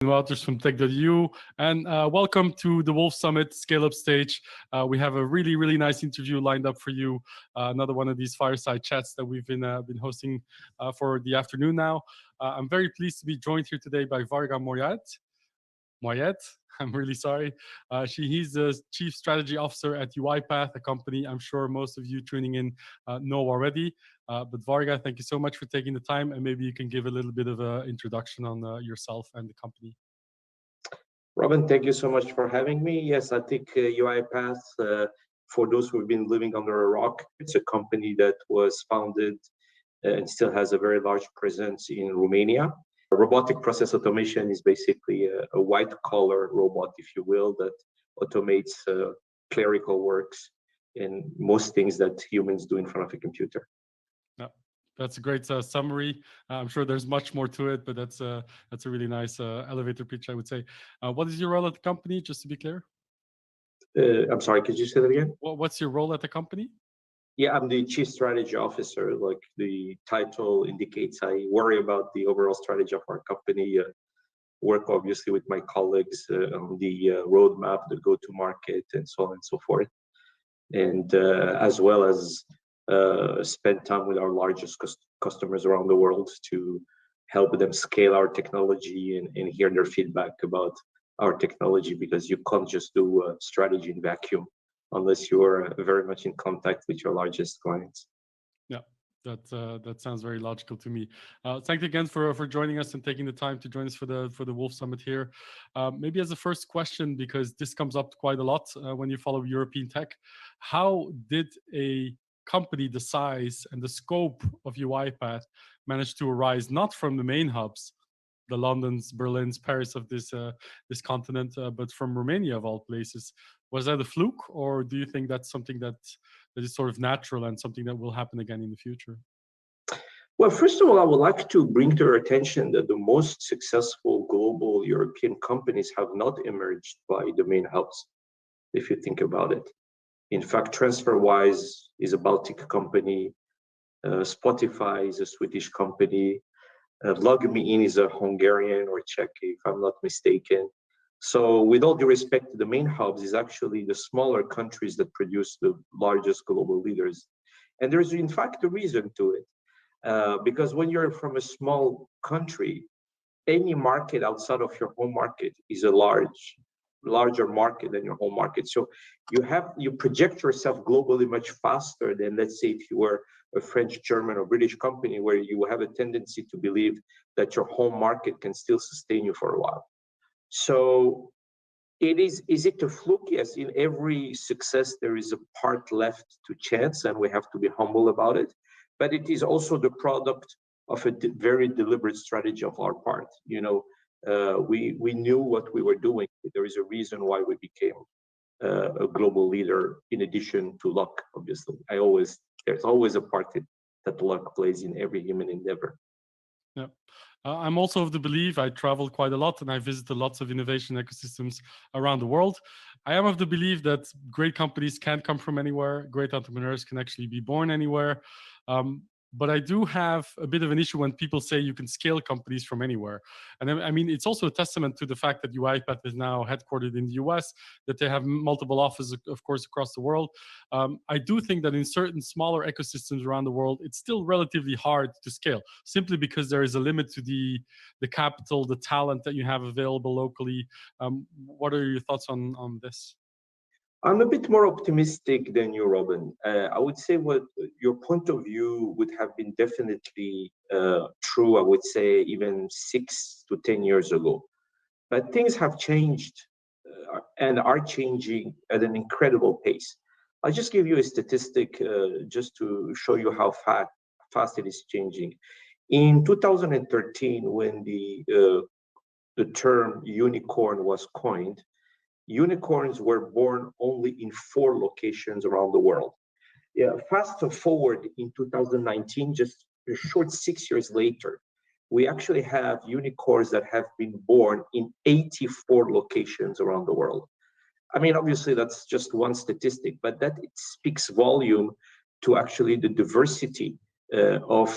Wouters from Tech.eu, and welcome to the Wolf Summit Scaleup stage. We have a really nice interview lined up for you. Another one of these fireside chats that we've been hosting for the afternoon now. I'm very pleased to be joined here today by Varga Moyet. I'm really sorry. He's the Chief Strategy Officer at UiPath, a company I'm sure most of you tuning in know already. But Varga, thank you so much for taking the time, and maybe you can give a little bit of an introduction on yourself and the company. Robin, thank you so much for having me. Yes, I think UiPath, for those who've been living under a rock, it's a company that was founded and still has a very large presence in Romania. Robotic process automation is basically a white-collar robot, if you will, that automates clerical works and most things that humans do in front of a computer. Yeah, that's a great summary. I'm sure there's much more to it, but that's a really nice elevator pitch, I would say. What is your role at the company, just to be clear? I'm sorry, could you say that again? What's your role at the company? Yeah, I'm the Chief Strategy Officer. Like the title indicates, I worry about the overall strategy of our company, work obviously with my colleagues on the roadmap, the go-to-market, and so on and so forth. And as well as spend time with our largest customers around the world to help them scale our technology and hear their feedback about our technology, because you can't just do strategy in vacuum unless you're very much in contact with your largest clients. Yeah, that sounds very logical to me. Thank you again for joining us and taking the time to join us for the Wolf Summit here. Maybe as a first question, because this comes up quite a lot when you follow European tech, how did a company the size and the scope of UiPath manage to arise not from the main hubs, the Londons, Berlins, Paris of this continent, but from Romania of all places? Was that a fluke, or do you think that's something that is sort of natural and something that will happen again in the future? Well, first of all, I would like to bring to your attention that the most successful global European companies have not emerged by the main hubs, if you think about it. In fact, TransferWise is a Baltic company, Spotify is a Swedish company, LogMeIn is a Hungarian or Czech, if I'm not mistaken. So with all due respect, the main hubs is actually the smaller countries that produce the largest global leaders. And there's in fact a reason to it. Because when you're from a small country, any market outside of your home market is a larger market than your home market. So you project yourself globally much faster than, let's say, if you were a French, German, or British company, where you have a tendency to believe that your home market can still sustain you for a while. So is it a fluke? Yes, in every success, there is a part left to chance, and we have to be humble about it. But it is also the product of a very deliberate strategy of our part. You know, we knew what we were doing. There is a reason why we became a global leader, in addition to luck, obviously. There's always a part that luck plays in every human endeavor. Yeah. I'm also of the belief, I travel quite a lot and I visited lots of innovation ecosystems around the world. I am of the belief that great companies can't come from anywhere. Great entrepreneurs can actually be born anywhere. But I do have a bit of an issue when people say you can scale companies from anywhere. And I mean, it's also a testament to the fact that UiPath is now headquartered in the US, that they have multiple offices, of course, across the world. I do think that in certain smaller ecosystems around the world, it's still relatively hard to scale, simply because there is a limit to the capital, the talent that you have available locally. What are your thoughts on this? I'm a bit more optimistic than you, Robin. I would say what your point of view would have been definitely true, I would say, even 6 to 10 years ago. But things have changed and are changing at an incredible pace. I'll just give you a statistic just to show you how fast it is changing. In 2013, when the term unicorn was coined, unicorns were born only in 4 locations around the world. Yeah, fast forward in 2019, just a short 6 years later, we actually have unicorns that have been born in 84 locations around the world. I mean, obviously that's just one statistic, but that it speaks volume to actually the diversity of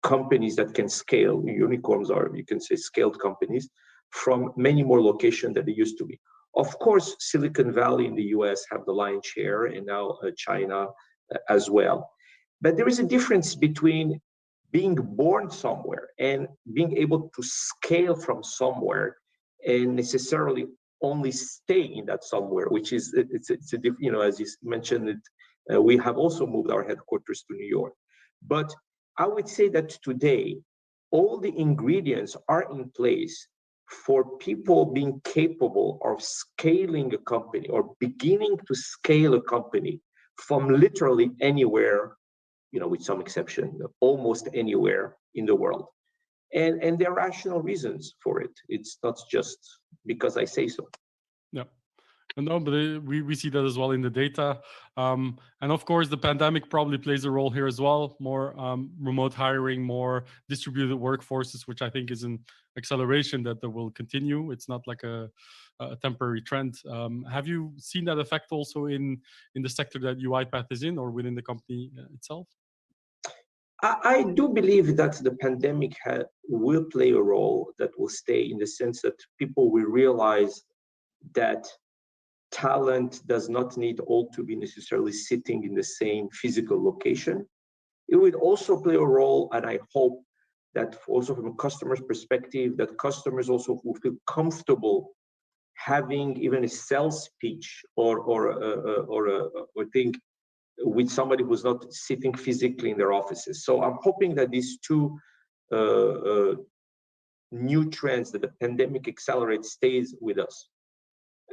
companies that can scale. Unicorns are, you can say, scaled companies. from many more locations than they used to be. Of course, Silicon Valley in the US have the lion's share, and now China as well. But there is a difference between being born somewhere and being able to scale from somewhere and necessarily only stay in that somewhere, which is, it's a different, you know, as you mentioned, we have also moved our headquarters to New York. But I would say that today, all the ingredients are in place for people being capable of scaling a company or beginning to scale a company from literally anywhere, you know, with some exception, almost anywhere in the world. And there are rational reasons for it. It's not just because I say so. Yeah. No, but we see that as well in the data. And of course, the pandemic probably plays a role here as well. More remote hiring, more distributed workforces, which I think is an acceleration that will continue. It's not like a temporary trend. Have you seen that effect also in the sector that UiPath is in, or within the company itself? I do believe that the pandemic will play a role that will stay, in the sense that people will realize that talent does not need all to be necessarily sitting in the same physical location. It would also play a role, and I hope that also from a customer's perspective, that customers also will feel comfortable having even a sales pitch or a thing with somebody who's not sitting physically in their offices. So I'm hoping that these two new trends that the pandemic accelerates stays with us.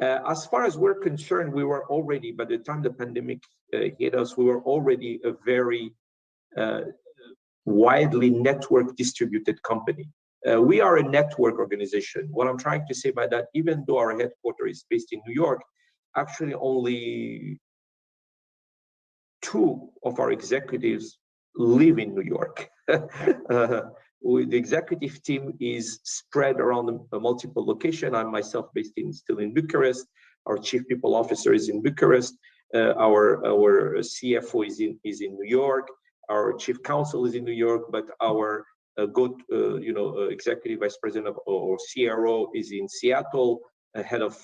As far as we're concerned, we were already, by the time the pandemic hit us, we were already a very widely network distributed company. We are a network organization. What I'm trying to say by that, even though our headquarters is based in New York, actually only 2 of our executives live in New York. The executive team is spread around a multiple location. I'm myself based still in Bucharest. Our chief people officer is in Bucharest. Our CFO is in New York. Our chief counsel is in New York, but our executive vice president or CRO is in Seattle. Head of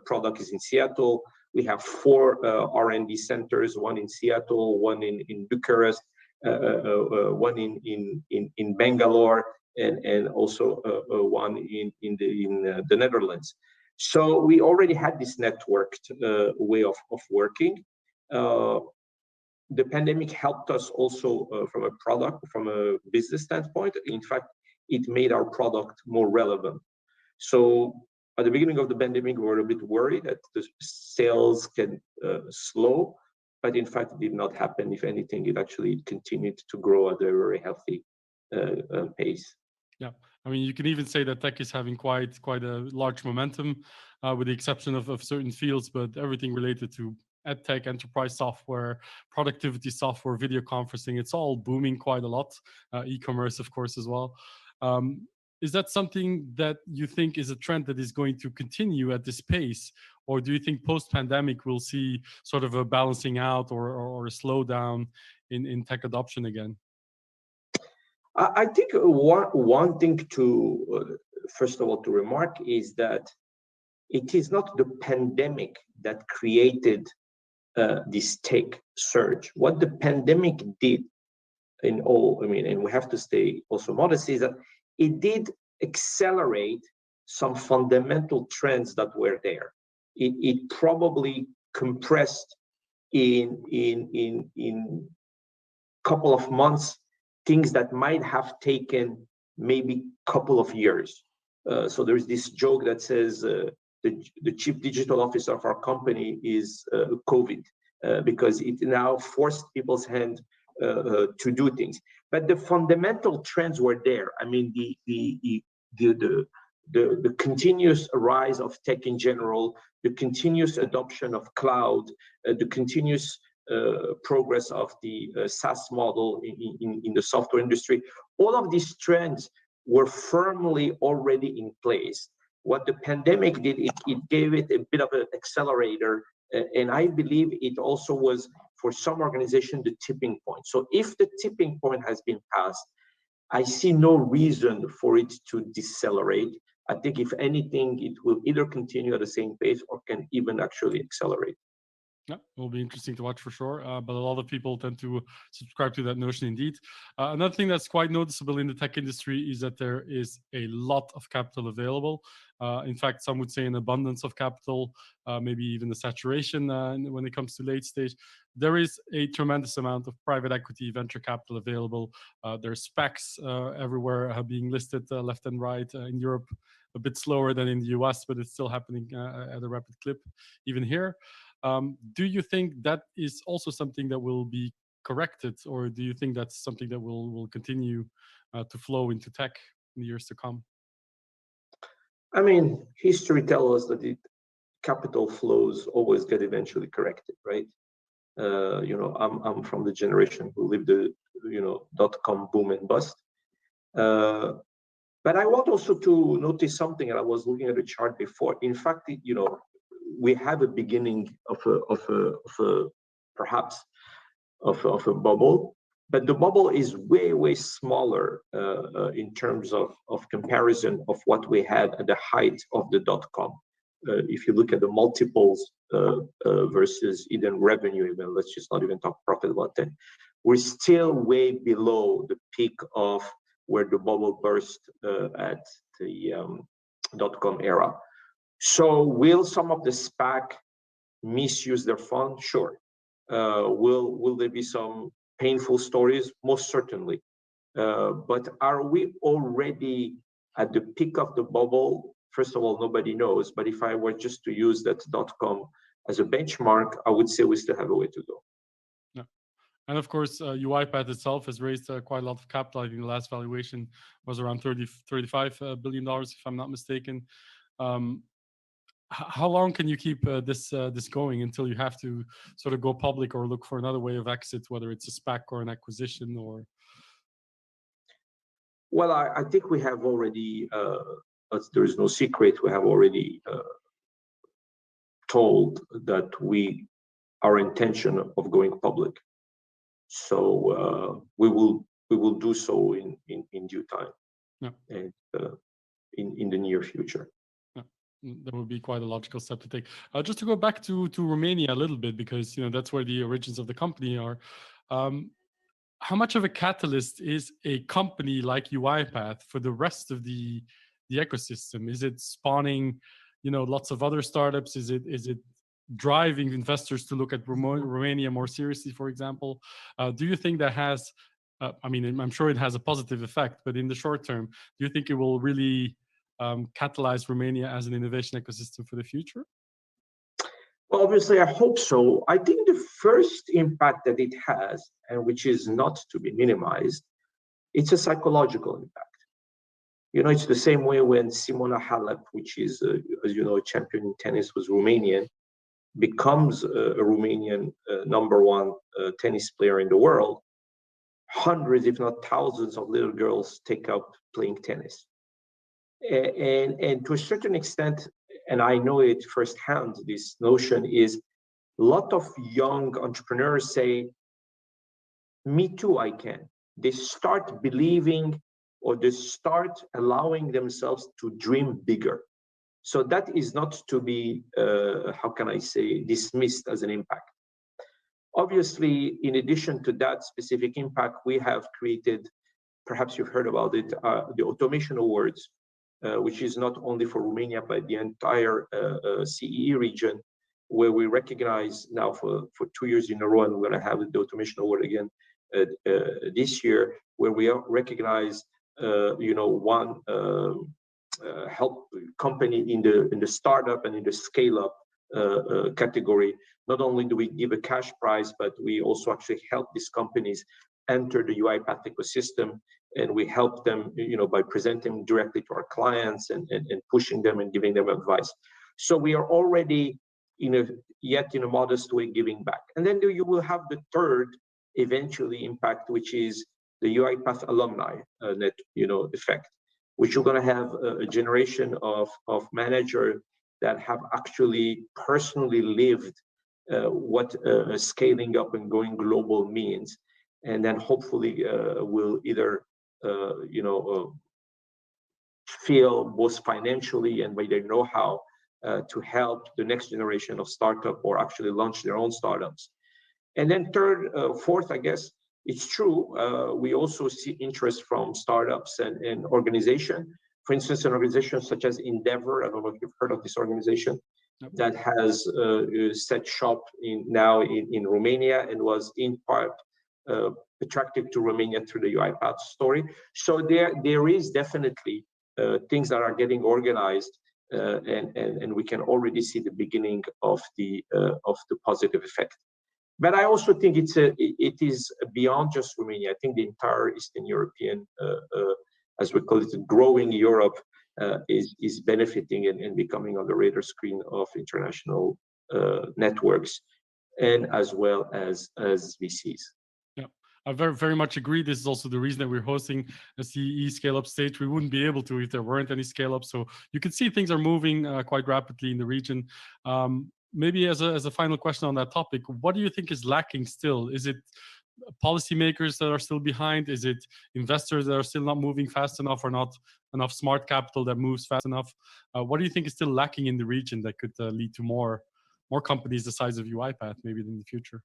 product is in Seattle. We have 4 R&D centers, one in Seattle, one in Bucharest, one in Bangalore, and also one in the Netherlands. So we already had this networked way of working. The pandemic helped us also from a business standpoint. In fact, it made our product more relevant. So at the beginning of the pandemic, we were a bit worried that the sales can slow, but in fact, it did not happen. If anything, it actually continued to grow at a very healthy pace. Yeah, I mean, you can even say that tech is having quite a large momentum, with the exception of certain fields, but everything related to edtech, enterprise software, productivity software, video conferencing, it's all booming quite a lot. E-commerce, of course, as well. Is that something that you think is a trend that is going to continue at this pace? Or do you think post-pandemic we'll see sort of a balancing out or a slowdown in tech adoption again? I think one thing to, first of all, to remark is that it is not the pandemic that created this tech surge. What the pandemic did, and we have to stay also modest, is that it did accelerate some fundamental trends that were there. It probably compressed in couple of months things that might have taken maybe couple of years. So there's this joke that says the chief digital officer of our company is COVID, because it now forced people's hand to do things. But the fundamental trends were there. I mean, the continuous rise of tech in general, the continuous adoption of cloud, the continuous progress of the SaaS model in the software industry, all of these trends were firmly already in place. What the pandemic did, it gave it a bit of an accelerator, and I believe it also was, for some organization, the tipping point. So if the tipping point has been passed, I see no reason for it to decelerate. I think if anything, it will either continue at the same pace or can even actually accelerate. Yeah, it will be interesting to watch for sure. But a lot of people tend to subscribe to that notion indeed. Another thing that's quite noticeable in the tech industry is that there is a lot of capital available. In fact, some would say an abundance of capital, maybe even a saturation when it comes to late stage. There is a tremendous amount of private equity, venture capital available. There's SPACs everywhere being listed left and right in Europe, a bit slower than in the US, but it's still happening at a rapid clip, even here. Do you think that is also something that will be corrected, or do you think that's something that will continue to flow into tech in the years to come? I mean, history tells us that capital flows always get eventually corrected, right? I'm from the generation who lived the .com boom and bust. But I want also to notice something, and I was looking at the chart before. In fact, we have a beginning of a perhaps of a bubble, but the bubble is way smaller in terms of comparison of what we had at the height of the .com. If you look at the multiples versus even revenue, even let's just not even talk profit about that, we're still way below the peak of where the bubble burst at the .com era. So will some of the SPAC misuse their fund? Sure. Will there be some painful stories? Most certainly. But are we already at the peak of the bubble? First of all, nobody knows. But if I were just to use that .com as a benchmark, I would say we still have a way to go. Yeah. And of course, UiPath itself has raised quite a lot of capital. I think the last valuation was around $35 billion, if I'm not mistaken. How long can you keep this going until you have to sort of go public or look for another way of exit, whether it's a SPAC or an acquisition? Or well, I think we have already. There is no secret. We have already told that our intention of going public. So we will do so in due time, yeah. And in the near future. That would be quite a logical step to take. Just to go back to Romania a little bit, because that's where the origins of the company are. How much of a catalyst is a company like UiPath for the rest of the ecosystem? Is it spawning, lots of other startups? Is it driving investors to look at Romania more seriously, for example? Do you think that has? I'm sure it has a positive effect, but in the short term, do you think it will really catalyze Romania as an innovation ecosystem for the future? Well, obviously, I hope so. I think the first impact that it has, and which is not to be minimized, it's a psychological impact. It's the same way when Simona Halep, which is, as you know, a champion in tennis, was Romanian, becomes a Romanian #1 tennis player in the world. Hundreds, if not thousands, of little girls take up playing tennis. And to a certain extent, and I know it firsthand, this notion is a lot of young entrepreneurs say, me too, I can. They start believing, or they start allowing themselves to dream bigger. So that is not to be, how can I say, dismissed as an impact. Obviously, in addition to that specific impact, we have created, perhaps you've heard about it, the Automation Awards, which is not only for Romania, but the entire CEE region, where we recognize now for 2 years in a row, and we're going to have the Automation Award again this year, where we recognize, one help company in the startup and in the scale-up category. Not only do we give a cash prize, but we also actually help these companies enter the UiPath ecosystem, and we help them, by presenting directly to our clients and pushing them and giving them advice. So we are already in a modest way giving back. And then you will have the third eventually impact, which is the UiPath alumni net effect, which you're going to have a generation of managers that have actually personally lived what scaling up and going global means, and then hopefully will either feel both financially and by their know-how to help the next generation of startup or actually launch their own startups. And then fourth, I guess, it's true. We also see interest from startups and organizations. For instance, an organization such as Endeavor, I don't know if you've heard of this organization, that has set shop now in Romania and was in part attracted to Romania through the UiPath story. So there is definitely things that are getting organized, and we can already see the beginning of the positive effect. But I also think it is beyond just Romania. I think the entire Eastern European, as we call it, growing Europe, is benefiting and becoming on the radar screen of international networks, and as well as VCs. Yeah, I very much agree. This is also the reason that we're hosting a CE Scaleup stage. We wouldn't be able to if there weren't any Scaleup. So you can see things are moving quite rapidly in the region. Maybe as a final question on that topic, what do you think is lacking still? Is it policymakers that are still behind? Is it investors that are still not moving fast enough, or not enough smart capital that moves fast enough? What do you think is still lacking in the region that could lead to more companies the size of UiPath maybe in the future?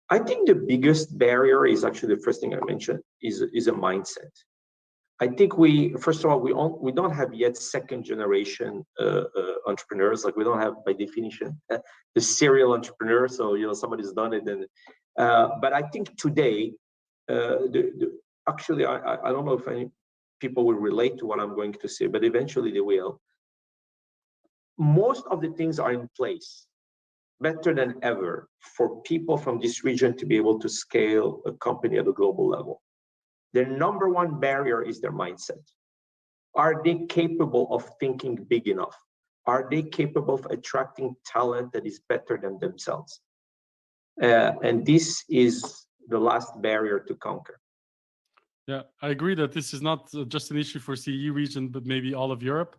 I think the biggest barrier is actually the first thing I mentioned is a mindset. I think first of all, we don't have yet second generation entrepreneurs. Like, we don't have, by definition, the serial entrepreneur. So somebody's done it, and but I think today, actually, I don't know if any people will relate to what I'm going to say, but eventually they will. Most of the things are in place, better than ever, for people from this region to be able to scale a company at a global level. Their number one barrier is their mindset. Are they capable of thinking big enough? Are they capable of attracting talent that is better than themselves? And this is the last barrier to conquer. Yeah, I agree that this is not just an issue for CE region, but maybe all of Europe.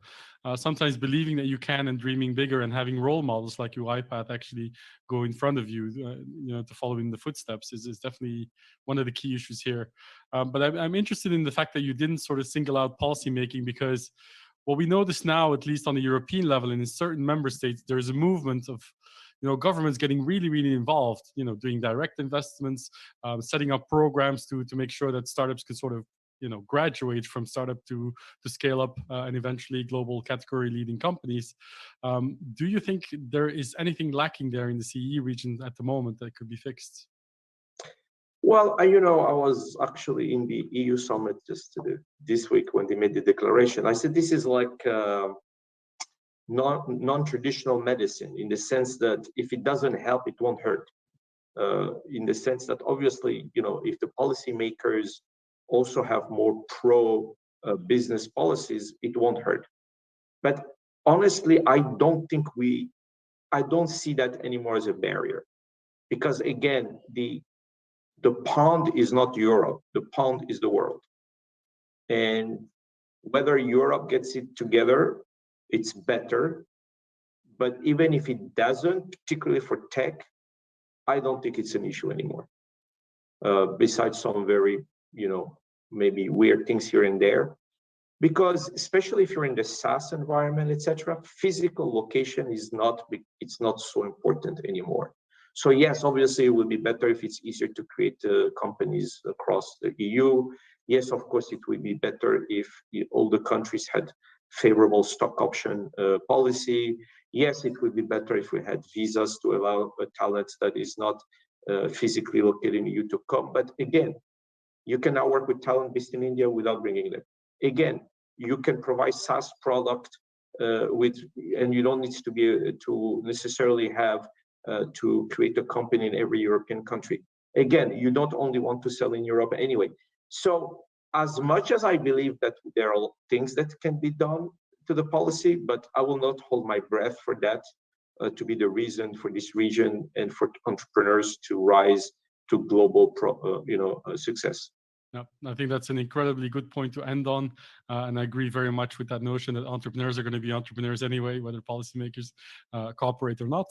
Sometimes believing that you can and dreaming bigger and having role models like UiPath actually go in front of you, to follow in the footsteps is definitely one of the key issues here. But I'm interested in the fact that you didn't sort of single out policymaking, because what we notice now, at least on the European level and in certain member states, there's a movement of governments getting really, really involved, doing direct investments, setting up programs to make sure that startups can sort of, graduate from startup to scale up and eventually global category leading companies. Do you think there is anything lacking there in the CE region at the moment that could be fixed? Well, I was actually in the EU summit just this week when they made the declaration. I said this is like non-traditional medicine, in the sense that if it doesn't help, it won't hurt. In the sense that obviously, if the policymakers also have more pro business policies, it won't hurt. But honestly, I don't see that anymore as a barrier, because again, the pond is not Europe, the pond is the world. And whether Europe gets it together, it's better. But even if it doesn't, particularly for tech, I don't think it's an issue anymore. Besides some very, maybe weird things here and there. Because especially if you're in the SaaS environment, etc., physical location it's not so important anymore. So yes, obviously it would be better if it's easier to create companies across the EU. Yes, of course, it would be better if all the countries had favorable stock option policy. Yes, it would be better if we had visas to allow a talent that is not physically located in the EU to come. But again, you can now work with talent based in India without bringing them. Again, you can provide SaaS product and you don't need to necessarily have to create a company in every European country. Again, you don't only want to sell in Europe anyway. So as much as I believe that there are things that can be done to the policy, but I will not hold my breath for that to be the reason for this region and for entrepreneurs to rise to global success. Yeah, I think that's an incredibly good point to end on. And I agree very much with that notion that entrepreneurs are going to be entrepreneurs anyway, whether policymakers cooperate or not.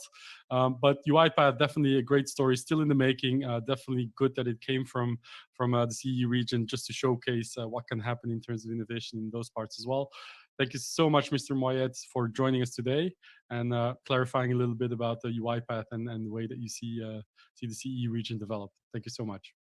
But UiPath, definitely a great story, still in the making. Definitely good that it came from the CE region, just to showcase what can happen in terms of innovation in those parts as well. Thank you so much, Mr. Moyet, for joining us today and clarifying a little bit about the UiPath and the way that you see the CE region develop. Thank you so much.